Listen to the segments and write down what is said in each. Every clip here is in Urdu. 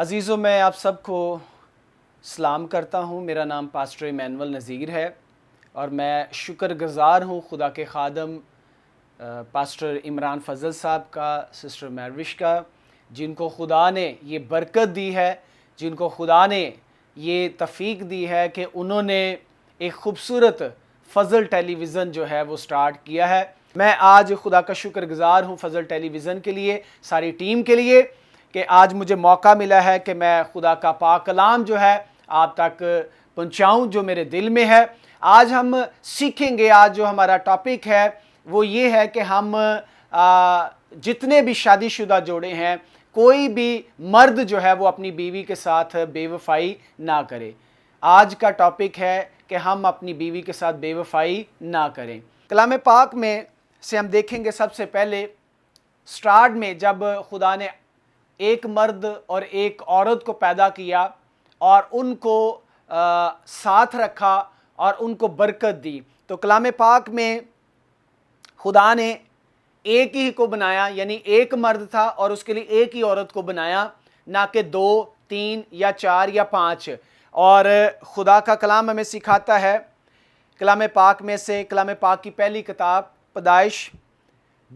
عزیزوں، میں آپ سب کو سلام کرتا ہوں۔ میرا نام پاسٹر ایمینول نذیر ہے اور میں شکر گزار ہوں خدا کے خادم پاسٹر عمران فضل صاحب کا، سسٹر مہروش کا، جن کو خدا نے یہ برکت دی ہے، جن کو خدا نے یہ توفیق دی ہے کہ انہوں نے ایک خوبصورت فضل ٹیلی ویژن جو ہے وہ سٹارٹ کیا ہے۔ میں آج خدا کا شکر گزار ہوں فضل ٹیلی ویژن کے لیے، ساری ٹیم کے لیے، کہ آج مجھے موقع ملا ہے کہ میں خدا کا پاک کلام جو ہے آپ تک پہنچاؤں جو میرے دل میں ہے۔ آج ہم سیکھیں گے، آج جو ہمارا ٹاپک ہے وہ یہ ہے کہ ہم جتنے بھی شادی شدہ جوڑے ہیں، کوئی بھی مرد جو ہے وہ اپنی بیوی کے ساتھ بے وفائی نہ کرے۔ آج کا ٹاپک ہے کہ ہم اپنی بیوی کے ساتھ بے وفائی نہ کریں۔ کلام پاک میں سے ہم دیکھیں گے سب سے پہلے سٹارٹ میں جب خدا نے ایک مرد اور ایک عورت کو پیدا کیا اور ان کو ساتھ رکھا اور ان کو برکت دی، تو کلام پاک میں خدا نے ایک ہی کو بنایا، یعنی ایک مرد تھا اور اس کے لیے ایک ہی عورت کو بنایا، نہ کہ 2، 3 یا 4 یا 5۔ اور خدا کا کلام ہمیں سکھاتا ہے کلام پاک میں سے، کلام پاک کی پہلی کتاب پیدائش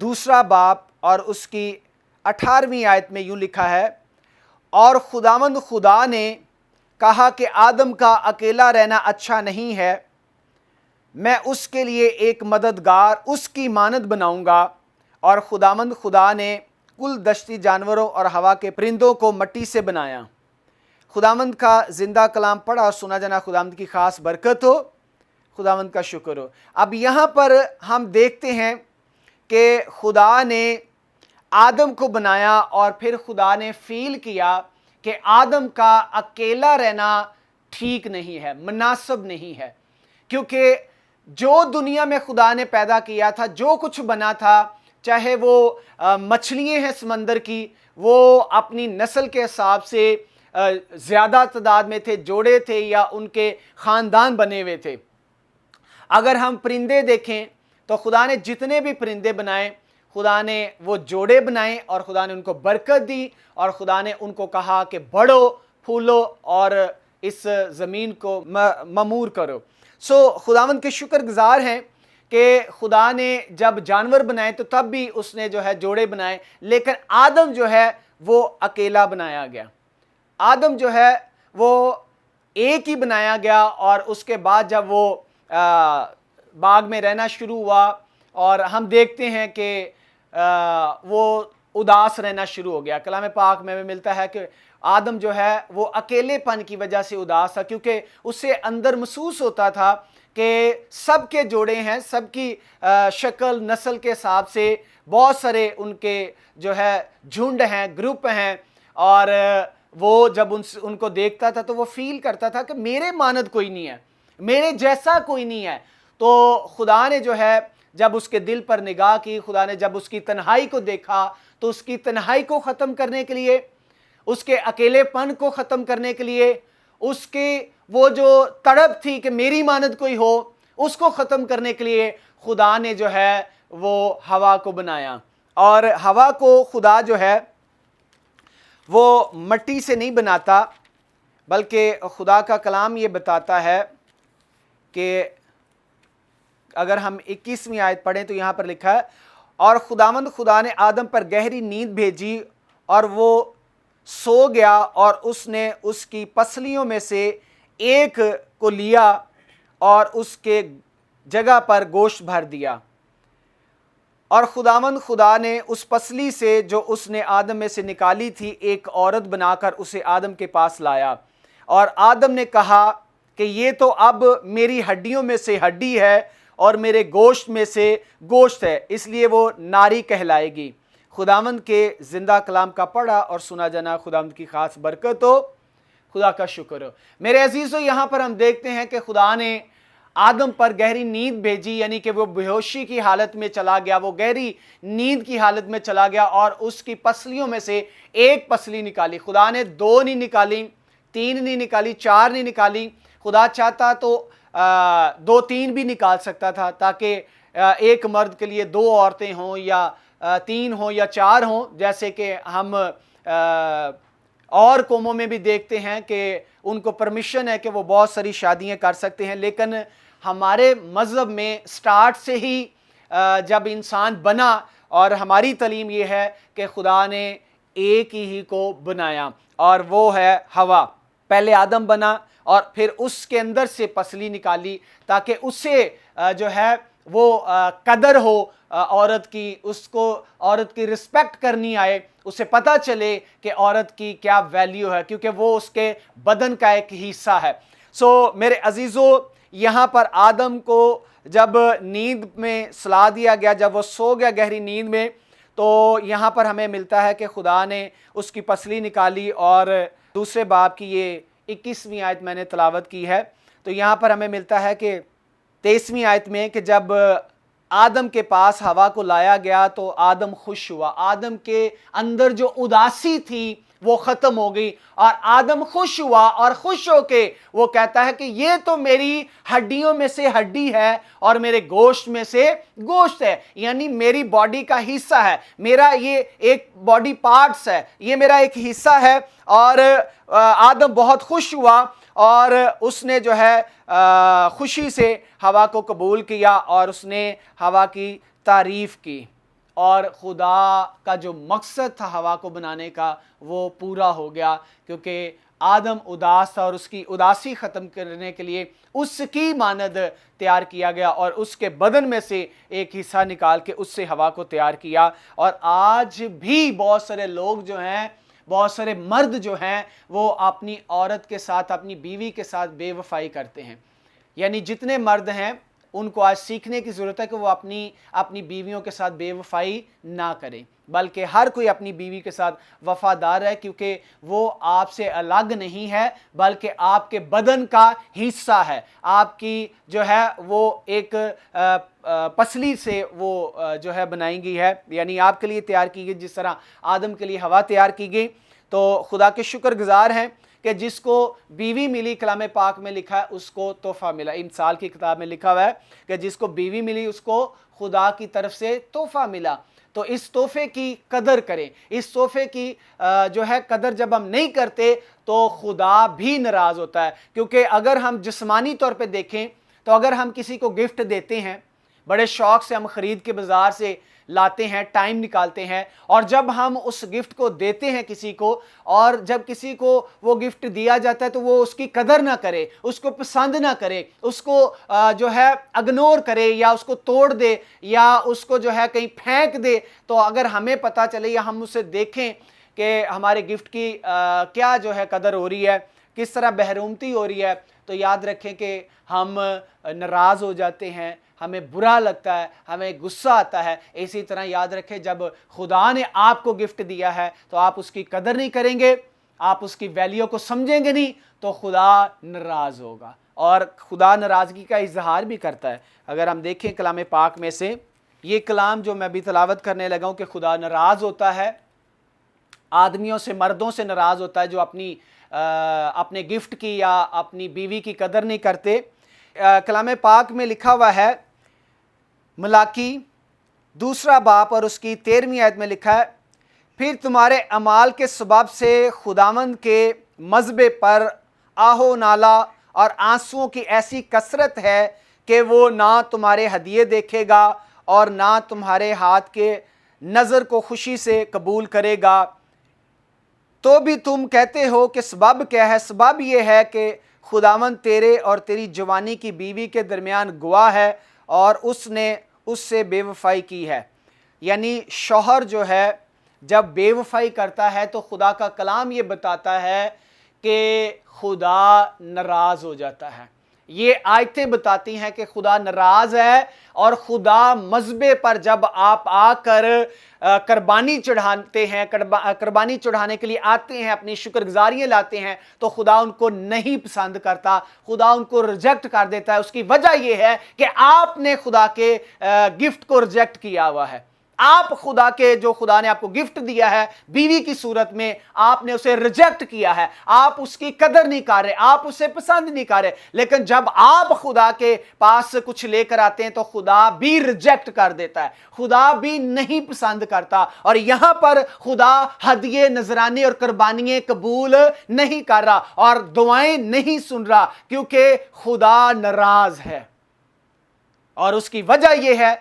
2 باب اور اس کی 18ویں آیت میں یوں لکھا ہے، اور خداوند خدا نے کہا کہ آدم کا اکیلا رہنا اچھا نہیں ہے، میں اس کے لیے ایک مددگار اس کی مانند بناؤں گا۔ اور خداوند خدا نے کل دشتی جانوروں اور ہوا کے پرندوں کو مٹی سے بنایا۔ خداوند کا زندہ کلام پڑھا اور سنا جانا خداوند کی خاص برکت ہو، خداوند کا شکر ہو۔ اب یہاں پر ہم دیکھتے ہیں کہ خدا نے آدم کو بنایا اور پھر خدا نے فیل کیا کہ آدم کا اکیلا رہنا ٹھیک نہیں ہے، مناسب نہیں ہے، کیونکہ جو دنیا میں خدا نے پیدا کیا تھا، جو کچھ بنا تھا، چاہے وہ مچھلیاں ہیں سمندر کی، وہ اپنی نسل کے حساب سے زیادہ تعداد میں تھے، جوڑے تھے یا ان کے خاندان بنے ہوئے تھے۔ اگر ہم پرندے دیکھیں تو خدا نے جتنے بھی پرندے بنائے، خدا نے وہ جوڑے بنائے اور خدا نے ان کو برکت دی اور خدا نے ان کو کہا کہ بڑھو، پھولو اور اس زمین کو معمور کرو۔ خداوند کے شکر گزار ہیں کہ خدا نے جب جانور بنائے تو تب بھی اس نے جو ہے جوڑے بنائے، لیکن آدم جو ہے وہ اکیلا بنایا گیا۔ آدم جو ہے وہ ایک ہی بنایا گیا، اور اس کے بعد جب وہ باغ میں رہنا شروع ہوا اور ہم دیکھتے ہیں کہ وہ اداس رہنا شروع ہو گیا۔ کلام پاک میں ملتا ہے کہ آدم جو ہے وہ اکیلے پن کی وجہ سے اداس تھا، کیونکہ اسے اندر محسوس ہوتا تھا کہ سب کے جوڑے ہیں، سب کی شکل نسل کے حساب سے بہت سارے ان کے جو ہے جھنڈ ہیں، گروپ ہیں، اور وہ جب ان کو دیکھتا تھا تو وہ فیل کرتا تھا کہ میرے مانند کوئی نہیں ہے، میرے جیسا کوئی نہیں ہے۔ تو خدا نے جو ہے جب اس کے دل پر نگاہ کی، خدا نے جب اس کی تنہائی کو دیکھا تو اس کی تنہائی کو ختم کرنے کے لیے، اس کے اکیلے پن کو ختم کرنے کے لیے، اس کی وہ جو تڑپ تھی کہ میری مانند کوئی ہو، اس کو ختم کرنے کے لیے خدا نے جو ہے وہ ہوا کو بنایا۔ اور ہوا کو خدا جو ہے وہ مٹی سے نہیں بناتا، بلکہ خدا کا کلام یہ بتاتا ہے کہ اگر ہم 21ویں آیت پڑھیں تو یہاں پر لکھا ہے، اور خداوند خدا نے آدم پر گہری نیند بھیجی اور وہ سو گیا، اور اس نے اس کی پسلیوں میں سے ایک کو لیا اور اس کے جگہ پر گوشت بھر دیا۔ اور خداوند خدا نے اس پسلی سے جو اس نے آدم میں سے نکالی تھی ایک عورت بنا کر اسے آدم کے پاس لایا، اور آدم نے کہا کہ یہ تو اب میری ہڈیوں میں سے ہڈی ہے اور میرے گوشت میں سے گوشت ہے، اس لیے وہ ناری کہلائے گی۔ خداوند کے زندہ کلام کا پڑھا اور سنا جانا خداوند کی خاص برکت ہو، خدا کا شکر ہو۔ میرے عزیزو، یہاں پر ہم دیکھتے ہیں کہ خدا نے آدم پر گہری نیند بھیجی، یعنی کہ وہ بے ہوشی کی حالت میں چلا گیا، وہ گہری نیند کی حالت میں چلا گیا، اور اس کی پسلیوں میں سے ایک پسلی نکالی۔ خدا نے 2 نہیں نکالی، 3 نہیں نکالی، 4 نہیں نکالی، خدا چاہتا تو 2 3 بھی نکال سکتا تھا، تاکہ ایک مرد کے لیے 2 عورتیں ہوں یا 3 ہوں یا 4 ہوں، جیسے کہ ہم اور قوموں میں بھی دیکھتے ہیں کہ ان کو پرمیشن ہے کہ وہ بہت ساری شادیاں کر سکتے ہیں، لیکن ہمارے مذہب میں سٹارٹ سے ہی جب انسان بنا، اور ہماری تعلیم یہ ہے کہ خدا نے ایک ہی کو بنایا اور وہ ہے ہوا۔ پہلے آدم بنا اور پھر اس کے اندر سے پسلی نکالی تاکہ اسے جو ہے وہ قدر ہو عورت کی، اس کو عورت کی رسپیکٹ کرنی آئے، اسے پتہ چلے کہ عورت کی کیا ویلیو ہے، کیونکہ وہ اس کے بدن کا ایک حصہ ہے۔ سو میرے عزیزو، یہاں پر آدم کو جب نیند میں سلا دیا گیا، جب وہ سو گیا گہری نیند میں، تو یہاں پر ہمیں ملتا ہے کہ خدا نے اس کی پسلی نکالی، اور دوسرے باب کی یہ 21ویں آیت میں نے تلاوت کی ہے، تو یہاں پر ہمیں ملتا ہے کہ 23ویں آیت میں کہ جب آدم کے پاس ہوا کو لایا گیا تو آدم خوش ہوا، آدم کے اندر جو اداسی تھی وہ ختم ہو گئی، اور آدم خوش ہوا، اور خوش ہو کے وہ کہتا ہے کہ یہ تو میری ہڈیوں میں سے ہڈی ہے اور میرے گوشت میں سے گوشت ہے، یعنی میری باڈی کا حصہ ہے، میرا یہ ایک باڈی پارٹس ہے، یہ میرا ایک حصہ ہے۔ اور آدم بہت خوش ہوا اور اس نے جو ہے خوشی سے ہوا کو قبول کیا اور اس نے ہوا کی تعریف کی، اور خدا کا جو مقصد تھا ہوا کو بنانے کا وہ پورا ہو گیا، کیونکہ آدم اداس تھا اور اس کی اداسی ختم کرنے کے لیے اس کی مانند تیار کیا گیا، اور اس کے بدن میں سے ایک حصہ نکال کے اس سے ہوا کو تیار کیا۔ اور آج بھی بہت سارے لوگ جو ہیں، بہت سارے مرد جو ہیں، وہ اپنی عورت کے ساتھ، اپنی بیوی کے ساتھ بے وفائی کرتے ہیں۔ یعنی جتنے مرد ہیں ان کو آج سیکھنے کی ضرورت ہے کہ وہ اپنی بیویوں کے ساتھ بے وفائی نہ کریں، بلکہ ہر کوئی اپنی بیوی کے ساتھ وفادار ہے، کیونکہ وہ آپ سے الگ نہیں ہے بلکہ آپ کے بدن کا حصہ ہے، آپ کی جو ہے وہ ایک پسلی سے وہ جو ہے بنائی گئی ہے، یعنی آپ کے لیے تیار کی گئی، جس طرح آدم کے لیے ہوا تیار کی گئی۔ تو خدا کے شکر گزار ہیں کہ جس کو بیوی ملی، کلام پاک میں لکھا ہے اس کو تحفہ ملا، امثال کی کتاب میں لکھا ہوا ہے کہ جس کو بیوی ملی اس کو خدا کی طرف سے تحفہ ملا۔ تو اس تحفے کی قدر کریں، اس تحفے کی جو ہے قدر جب ہم نہیں کرتے تو خدا بھی ناراض ہوتا ہے، کیونکہ اگر ہم جسمانی طور پہ دیکھیں تو اگر ہم کسی کو گفٹ دیتے ہیں، بڑے شوق سے ہم خرید کے بازار سے لاتے ہیں، ٹائم نکالتے ہیں، اور جب ہم اس گفٹ کو دیتے ہیں کسی کو، اور جب کسی کو وہ گفٹ دیا جاتا ہے تو وہ اس کی قدر نہ کرے، اس کو پسند نہ کرے، اس کو جو ہے اگنور کرے یا اس کو توڑ دے یا اس کو جو ہے کہیں پھینک دے، تو اگر ہمیں پتہ چلے یا ہم اسے دیکھیں کہ ہمارے گفٹ کی کیا جو ہے قدر ہو رہی ہے، کس طرح بہرومتی ہو رہی ہے، تو یاد رکھیں کہ ہم ناراض ہو جاتے ہیں، ہمیں برا لگتا ہے، ہمیں غصہ آتا ہے۔ اسی طرح یاد رکھیں جب خدا نے آپ کو گفٹ دیا ہے تو آپ اس کی قدر نہیں کریں گے، آپ اس کی ویلیو کو سمجھیں گے نہیں، تو خدا ناراض ہوگا، اور خدا ناراضگی کا اظہار بھی کرتا ہے۔ اگر ہم دیکھیں کلام پاک میں سے یہ کلام جو میں بھی تلاوت کرنے لگا ہوں کہ خدا ناراض ہوتا ہے، آدمیوں سے، مردوں سے ناراض ہوتا ہے جو اپنے گفٹ کی یا اپنی بیوی کی قدر نہیں کرتے۔ کلام پاک میں لکھا ہوا ہے، ملاکی 2 باب اور اس کی 13ویں آیت میں لکھا ہے، پھر تمہارے اعمال کے سبب سے خداوند کے مذبح پر آہو نالا اور آنسوؤں کی ایسی کثرت ہے کہ وہ نہ تمہارے ہدیے دیکھے گا اور نہ تمہارے ہاتھ کے نظر کو خوشی سے قبول کرے گا۔ تو بھی تم کہتے ہو کہ سبب کیا ہے؟ سبب یہ ہے کہ خداوند تیرے اور تیری جوانی کی بیوی کے درمیان گواہ ہے اور اس نے اس سے بے وفائی کی ہے۔ یعنی شوہر جو ہے جب بے وفائی کرتا ہے تو خدا کا کلام یہ بتاتا ہے کہ خدا ناراض ہو جاتا ہے۔ یہ آیتیں بتاتی ہیں کہ خدا ناراض ہے، اور خدا مذبح پر جب آپ آ کر قربانی چڑھاتے ہیں، قربانی چڑھانے کے لیے آتے ہیں، اپنی شکر گزاریاں لاتے ہیں، تو خدا ان کو نہیں پسند کرتا، خدا ان کو ریجیکٹ کر دیتا ہے۔ اس کی وجہ یہ ہے کہ آپ نے خدا کے گفٹ کو ریجیکٹ کیا ہوا ہے، آپ خدا کے جو خدا نے آپ کو گفٹ دیا ہے بیوی کی صورت میں، آپ نے اسے ریجیکٹ کیا ہے، آپ اس کی قدر نہیں کر رہے، آپ اسے پسند نہیں کر رہے. لیکن جب آپ خدا کے پاس کچھ لے کر آتے ہیں تو خدا بھی ریجیکٹ کر دیتا ہے، خدا بھی نہیں پسند کرتا. اور یہاں پر خدا ہدیے، نذرانے اور قربانیاں قبول نہیں کر رہا اور دعائیں نہیں سن رہا، کیونکہ خدا ناراض ہے. اور اس کی وجہ یہ ہے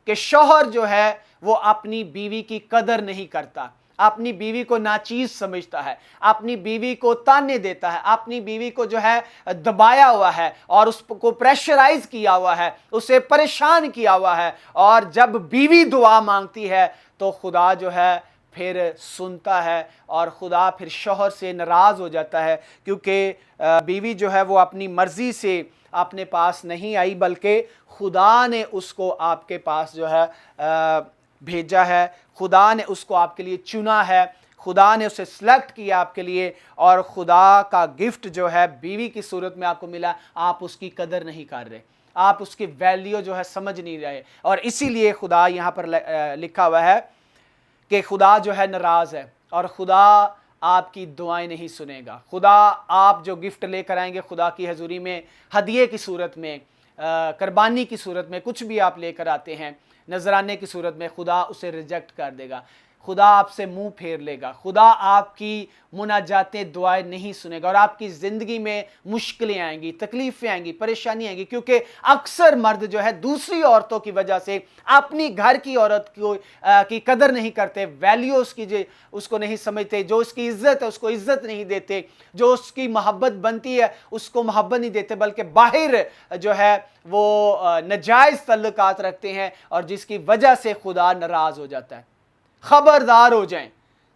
کہ شوہر جو ہے وہ اپنی بیوی کی قدر نہیں کرتا، اپنی بیوی کو ناچیز سمجھتا ہے، اپنی بیوی کو تانے دیتا ہے، اپنی بیوی کو جو ہے دبایا ہوا ہے اور اس کو پریشرائز کیا ہوا ہے، اسے پریشان کیا ہوا ہے. اور جب بیوی دعا مانگتی ہے تو خدا جو ہے پھر سنتا ہے اور خدا پھر شوہر سے ناراض ہو جاتا ہے، کیونکہ بیوی جو ہے وہ اپنی مرضی سے اپنے پاس نہیں آئی، بلکہ خدا نے اس کو آپ کے پاس جو ہے بھیجا ہے، خدا نے اس کو آپ کے لیے چنا ہے، خدا نے اسے سلیکٹ کیا آپ کے لیے. اور خدا کا گفٹ جو ہے بیوی کی صورت میں آپ کو ملا، آپ اس کی قدر نہیں کر رہے، آپ اس کی ویلیو جو ہے سمجھ نہیں رہے. اور اسی لیے خدا یہاں پر لکھا ہوا ہے کہ خدا جو ہے ناراض ہے اور خدا آپ کی دعائیں نہیں سنے گا. خدا آپ جو گفٹ لے کر آئیں گے خدا کی حضوری میں، ہدیے کی صورت میں، قربانی کی صورت میں، کچھ بھی آپ لے کر آتے ہیں نذرانے کی صورت میں، خدا اسے ریجیکٹ کر دے گا، خدا آپ سے منہ پھیر لے گا، خدا آپ کی مناجاتیں، دعائیں نہیں سنے گا اور آپ کی زندگی میں مشکلیں آئیں گی، تکلیفیں آئیں گی، پریشانی آئیں گی. کیونکہ اکثر مرد جو ہے دوسری عورتوں کی وجہ سے اپنی گھر کی عورت کی قدر نہیں کرتے، ویلیو اس کی اس کو نہیں سمجھتے، جو اس کی عزت ہے اس کو عزت نہیں دیتے، جو اس کی محبت بنتی ہے اس کو محبت نہیں دیتے، بلکہ باہر جو ہے وہ ناجائز تعلقات رکھتے ہیں، اور جس کی وجہ سے خدا ناراض ہو جاتا ہے. خبردار ہو جائیں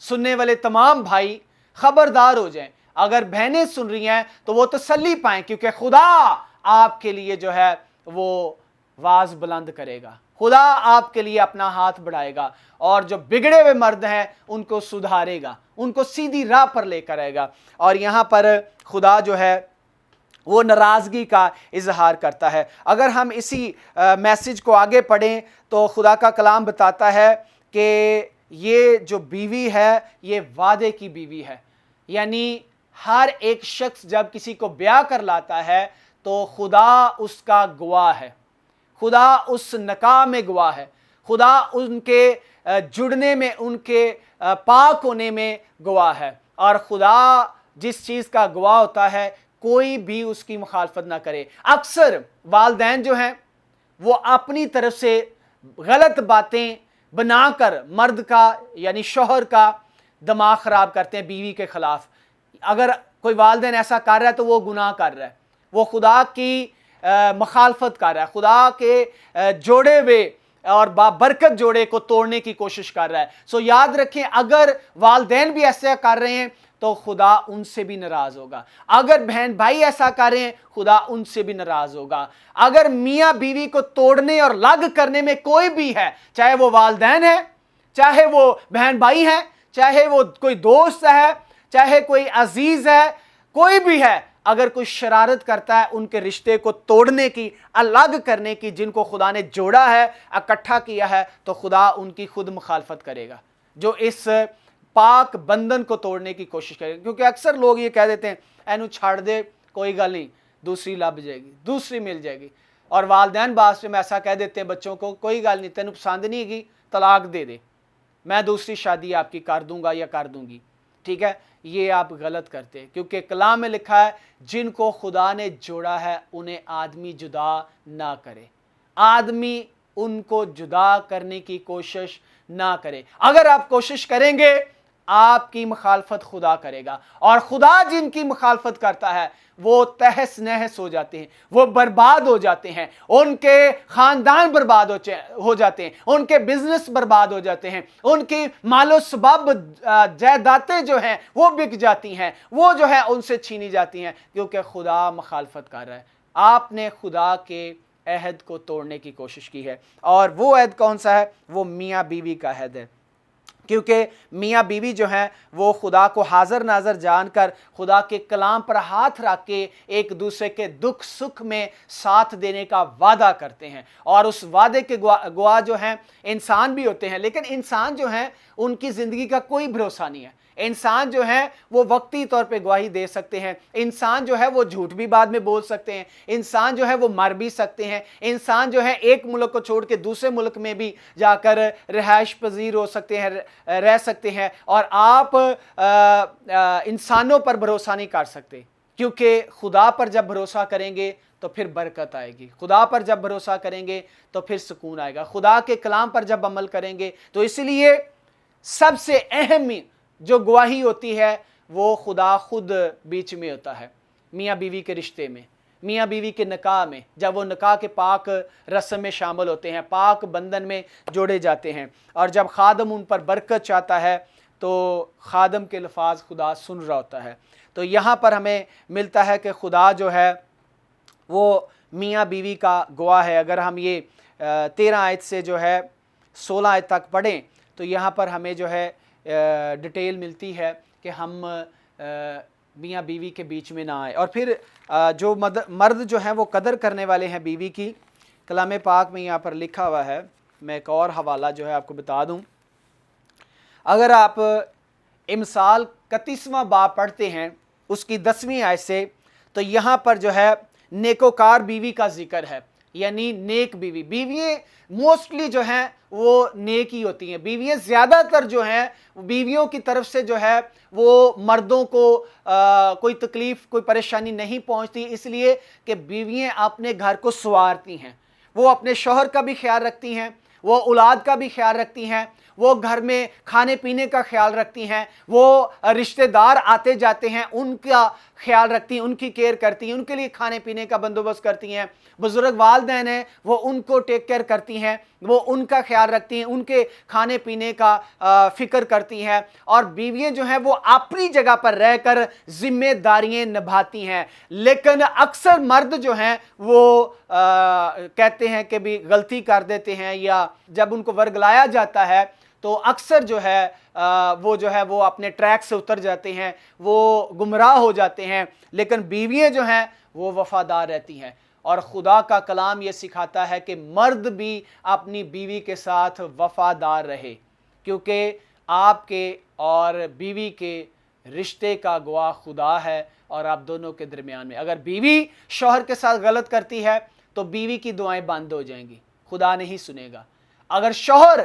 سننے والے تمام بھائی، خبردار ہو جائیں. اگر بہنیں سن رہی ہیں تو وہ تسلی پائیں، کیونکہ خدا آپ کے لیے جو ہے وہ آواز بلند کرے گا، خدا آپ کے لیے اپنا ہاتھ بڑھائے گا اور جو بگڑے ہوئے مرد ہیں ان کو سدھارے گا، ان کو سیدھی راہ پر لے کر آئے گا. اور یہاں پر خدا جو ہے وہ ناراضگی کا اظہار کرتا ہے. اگر ہم اسی میسج کو آگے پڑھیں تو خدا کا کلام بتاتا ہے کہ یہ جو بیوی ہے یہ وعدے کی بیوی ہے. یعنی ہر ایک شخص جب کسی کو بیاہ کر لاتا ہے تو خدا اس کا گواہ ہے، خدا اس نکاح میں گواہ ہے، خدا ان کے جڑنے میں، ان کے پاک ہونے میں گواہ ہے. اور خدا جس چیز کا گواہ ہوتا ہے کوئی بھی اس کی مخالفت نہ کرے. اکثر والدین جو ہیں وہ اپنی طرف سے غلط باتیں بنا کر مرد کا یعنی شوہر کا دماغ خراب کرتے ہیں بیوی کے خلاف. اگر کوئی والدین ایسا کر رہا ہے تو وہ گناہ کر رہا ہے، وہ خدا کی مخالفت کر رہا ہے، خدا کے جوڑے ہوئے اور بابرکت جوڑے کو توڑنے کی کوشش کر رہا ہے. سو یاد رکھیں اگر والدین بھی ایسا کر رہے ہیں تو خدا ان سے بھی ناراض ہوگا. اگر بہن بھائی ایسا کر رہے ہیں خدا ان سے بھی ناراض ہوگا. اگر میاں بیوی کو توڑنے اور الگ کرنے میں کوئی بھی ہے، چاہے وہ والدین ہے، چاہے وہ بہن بھائی ہیں، چاہے وہ کوئی دوست ہے، چاہے کوئی عزیز ہے، کوئی بھی ہے، اگر کوئی شرارت کرتا ہے ان کے رشتے کو توڑنے کی، الگ کرنے کی، جن کو خدا نے جوڑا ہے، اکٹھا کیا ہے، تو خدا ان کی خود مخالفت کرے گا جو اس پاک بندھن کو توڑنے کی کوشش کرے گا. کیونکہ اکثر لوگ یہ کہہ دیتے ہیں اینو چھاڑ دے، کوئی گل نہیں، دوسری لب جائے گی، دوسری مل جائے گی. اور والدین بعض میں ایسا کہہ دیتے ہیں بچوں کو کوئی گل نہیں، تینوں پسند نہیں گی طلاق دے دے، میں دوسری شادی آپ کی کر دوں گا یا کر دوں گی. ٹھیک ہے، یہ آپ غلط کرتے ہیں، کیونکہ کلام میں لکھا ہے جن کو خدا نے جوڑا ہے انہیں آدمی جدا نہ کرے، آدمی ان کو جدا کرنے کی کوشش نہ کرے. اگر آپ کوشش کریں گے آپ کی مخالفت خدا کرے گا، اور خدا جن کی مخالفت کرتا ہے وہ تہس نہس ہو جاتے ہیں، وہ برباد ہو جاتے ہیں، ان کے خاندان برباد ہو جاتے ہیں، ان کے بزنس برباد ہو جاتے ہیں، ان کی مال و سبب جائیدادیں جو ہیں وہ بک جاتی ہیں، وہ جو ہے ان سے چھینی جاتی ہیں، کیونکہ خدا مخالفت کر رہا ہے. آپ نے خدا کے عہد کو توڑنے کی کوشش کی ہے، اور وہ عہد کون سا ہے؟ وہ میاں بیوی کا عہد ہے. کیونکہ میاں بیوی جو ہیں وہ خدا کو حاضر ناظر جان کر خدا کے کلام پر ہاتھ رکھ کے ایک دوسرے کے دکھ سکھ میں ساتھ دینے کا وعدہ کرتے ہیں، اور اس وعدے کے گواہ جو ہیں انسان بھی ہوتے ہیں، لیکن انسان جو ہیں ان کی زندگی کا کوئی بھروسہ نہیں ہے۔ انسان جو ہیں وہ وقتی طور پہ گواہی دے سکتے ہیں، انسان جو ہے وہ جھوٹ بھی بعد میں بول سکتے ہیں، انسان جو ہے وہ مر بھی سکتے ہیں، انسان جو ہے ایک ملک کو چھوڑ کے دوسرے ملک میں بھی جا کر رہائش پذیر ہو سکتے ہیں، رہ سکتے ہیں، اور آپ انسانوں پر بھروسہ نہیں کر سکتے، کیونکہ خدا پر جب بھروسہ کریں گے تو پھر برکت آئے گی، خدا پر جب بھروسہ کریں گے تو پھر سکون آئے گا، خدا کے کلام پر جب عمل کریں گے تو اس لیے سب سے اہم جو گواہی ہوتی ہے وہ خدا خود بیچ میں ہوتا ہے، میاں بیوی کے رشتے میں، میاں بیوی کے نکاح میں، جب وہ نکاح کے پاک رسم میں شامل ہوتے ہیں، پاک بندھن میں جوڑے جاتے ہیں، اور جب خادم ان پر برکت چاہتا ہے تو خادم کے الفاظ خدا سن رہا ہوتا ہے۔ تو یہاں پر ہمیں ملتا ہے کہ خدا جو ہے وہ میاں بیوی کا گواہ ہے۔ اگر ہم یہ 13 آیت سے جو ہے 16 آیت تک پڑھیں تو یہاں پر ہمیں جو ہے ڈیٹیل ملتی ہے کہ ہم میاں بیوی کے بیچ میں نہ آئے، اور پھر جو مرد جو ہیں وہ قدر کرنے والے ہیں بیوی کی، کلام پاک میں یہاں پر لکھا ہوا ہے، میں ایک اور حوالہ جو ہے آپ کو بتا دوں۔ اگر آپ امثال 31واں باب پڑھتے ہیں اس کی 10ویں آیت سے، تو یہاں پر جو ہے نیکوکار بیوی کا ذکر ہے، یعنی نیک بیوی۔ بیویاں موسٹلی جو ہیں وہ نیک ہی ہوتی ہیں، بیویاں زیادہ تر جو ہیں بیویوں کی طرف سے جو ہے وہ مردوں کو کوئی تکلیف کوئی پریشانی نہیں پہنچتی، اس لیے کہ بیویاں اپنے گھر کو سنوارتی ہیں، وہ اپنے شوہر کا بھی خیال رکھتی ہیں، وہ اولاد کا بھی خیال رکھتی ہیں، وہ گھر میں کھانے پینے کا خیال رکھتی ہیں، وہ رشتہ دار آتے جاتے ہیں ان کا خیال رکھتی ہیں، ان کی کیئر کرتی ہیں، ان کے لیے کھانے پینے کا بندوبست کرتی ہیں، بزرگ والدین ہیں وہ ان کو ٹیک کیئر کرتی ہیں، وہ ان کا خیال رکھتی ہیں، ان کے کھانے پینے کا فکر کرتی ہیں، اور بیویاں جو ہیں وہ اپنی جگہ پر رہ کر ذمہ داریاں نبھاتی ہیں۔ لیکن اکثر مرد جو ہیں وہ کہتے ہیں کہ بھی غلطی کر دیتے ہیں، یا جب ان کو ورگلایا جاتا ہے تو اکثر جو ہے وہ اپنے ٹریک سے اتر جاتے ہیں، وہ گمراہ ہو جاتے ہیں، لیکن بیویاں جو ہیں وہ وفادار رہتی ہیں، اور خدا کا کلام یہ سکھاتا ہے کہ مرد بھی اپنی بیوی کے ساتھ وفادار رہے، کیونکہ آپ کے اور بیوی کے رشتے کا گواہ خدا ہے، اور آپ دونوں کے درمیان میں اگر بیوی شوہر کے ساتھ غلط کرتی ہے تو بیوی کی دعائیں بند ہو جائیں گی، خدا نہیں سنے گا۔ اگر شوہر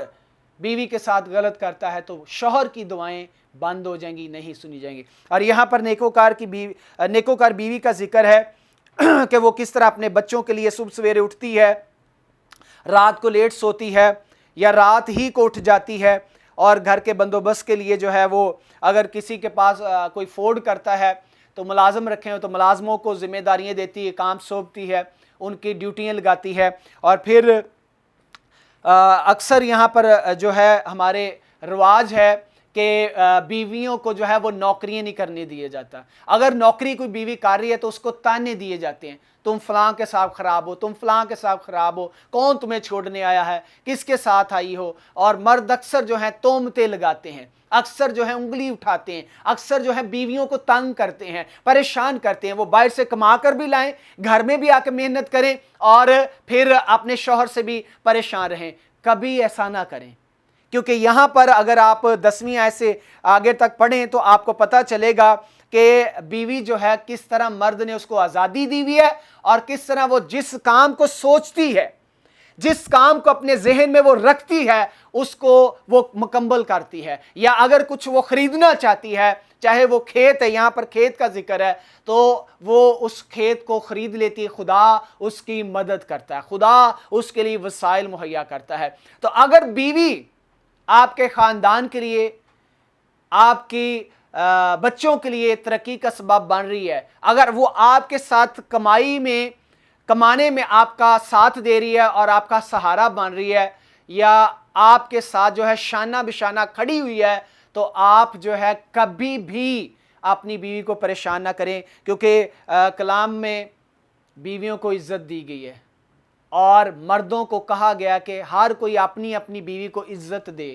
بیوی کے ساتھ غلط کرتا ہے تو شوہر کی دعائیں بند ہو جائیں گی، نہیں سنی جائیں گی۔ اور یہاں پر نیکوکار بیوی کا ذکر ہے کہ وہ کس طرح اپنے بچوں کے لیے صبح سویرے اٹھتی ہے، رات کو لیٹ سوتی ہے یا رات ہی کو اٹھ جاتی ہے، اور گھر کے بندوبست کے لیے جو ہے وہ اگر کسی کے پاس کوئی فورڈ کرتا ہے تو ملازم رکھے ہو تو ملازموں کو ذمہ داریاں دیتی ہے، کام سونپتی ہے، ان کی ڈیوٹیاں لگاتی ہے، اور پھر اکثر یہاں پر جو ہے ہمارے رواج ہے کہ بیویوں کو جو ہے وہ نوکریاں نہیں کرنے دیے جاتا۔ اگر نوکری کوئی بیوی کر رہی ہے تو اس کو تانے دیے جاتے ہیں، تم فلاں کے ساتھ خراب ہو، تم فلاں کے ساتھ خراب ہو، کون تمہیں چھوڑنے آیا ہے، کس کے ساتھ آئی ہو، اور مرد اکثر جو ہیں تہمتیں لگاتے ہیں، اکثر جو ہے انگلی اٹھاتے ہیں، اکثر جو ہے بیویوں کو تنگ کرتے ہیں، پریشان کرتے ہیں، وہ باہر سے کما کر بھی لائیں، گھر میں بھی آ کے محنت کریں، اور پھر اپنے شوہر سے بھی پریشان رہیں۔ کبھی ایسا نہ کریں، کیونکہ یہاں پر اگر آپ 10ویں آیت سے آگے تک پڑھیں تو آپ کو پتہ چلے گا کہ بیوی جو ہے کس طرح مرد نے اس کو آزادی دی ہوئی ہے، اور کس طرح وہ جس کام کو سوچتی ہے، جس کام کو اپنے ذہن میں وہ رکھتی ہے اس کو وہ مکمل کرتی ہے، یا اگر کچھ وہ خریدنا چاہتی ہے، چاہے وہ کھیت ہے، یہاں پر کھیت کا ذکر ہے، تو وہ اس کھیت کو خرید لیتی ہے، خدا اس کی مدد کرتا ہے، خدا اس کے لیے وسائل مہیا کرتا ہے۔ تو اگر بیوی آپ کے خاندان کے لیے، آپ کی بچوں کے لیے ترقی کا سبب بن رہی ہے، اگر وہ آپ کے ساتھ کمانے میں آپ کا ساتھ دے رہی ہے اور آپ کا سہارا بن رہی ہے، یا آپ کے ساتھ جو ہے شانہ بشانہ کھڑی ہوئی ہے، تو آپ جو ہے کبھی بھی اپنی بیوی کو پریشان نہ کریں، کیونکہ کلام میں بیویوں کو عزت دی گئی ہے، اور مردوں کو کہا گیا کہ ہر کوئی اپنی اپنی بیوی کو عزت دے،